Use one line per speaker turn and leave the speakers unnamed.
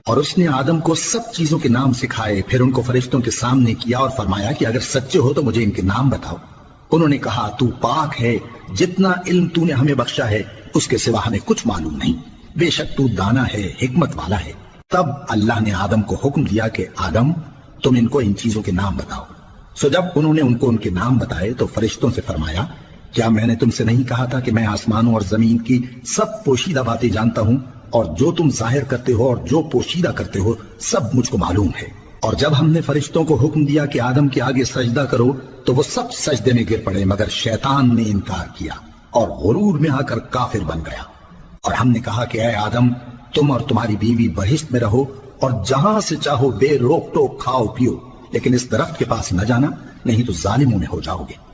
اور اس نے آدم کو سب چیزوں کے نام سکھائے، پھر ان کو فرشتوں کے سامنے کیا اور فرمایا کہ اگر سچے ہو تو مجھے ان کے نام بتاؤ۔ انہوں نے کہا تو پاک ہے، جتنا علم تو نے ہمیں بخشا ہے اس کے سوا ہمیں کچھ معلوم نہیں، بے شک تو دانا ہے، حکمت والا ہے۔ تب اللہ نے آدم کو حکم دیا کہ آدم تم ان کو ان چیزوں کے نام بتاؤ۔ سو جب انہوں نے ان کو ان کے نام بتائے تو فرشتوں سے فرمایا کیا میں نے تم سے نہیں کہا تھا کہ میں آسمانوں اور زمین کی سب پوشیدہ باتیں جانتا ہوں، اور جو تم ظاہر کرتے ہو اور جو پوشیدہ کرتے ہو سب مجھ کو معلوم ہے۔ اور جب ہم نے فرشتوں کو حکم دیا کہ آدم کے آگے سجدہ کرو تو وہ سب سجدے میں گر پڑے مگر شیطان نے انکار کیا اور غرور میں آ کر کافر بن گیا۔ اور ہم نے کہا کہ اے آدم تم اور تمہاری بیوی بہشت میں رہو اور جہاں سے چاہو بے روک ٹوک کھاؤ پیو، لیکن اس درخت کے پاس نہ جانا، نہیں تو ظالموں میں ہو جاؤ گے۔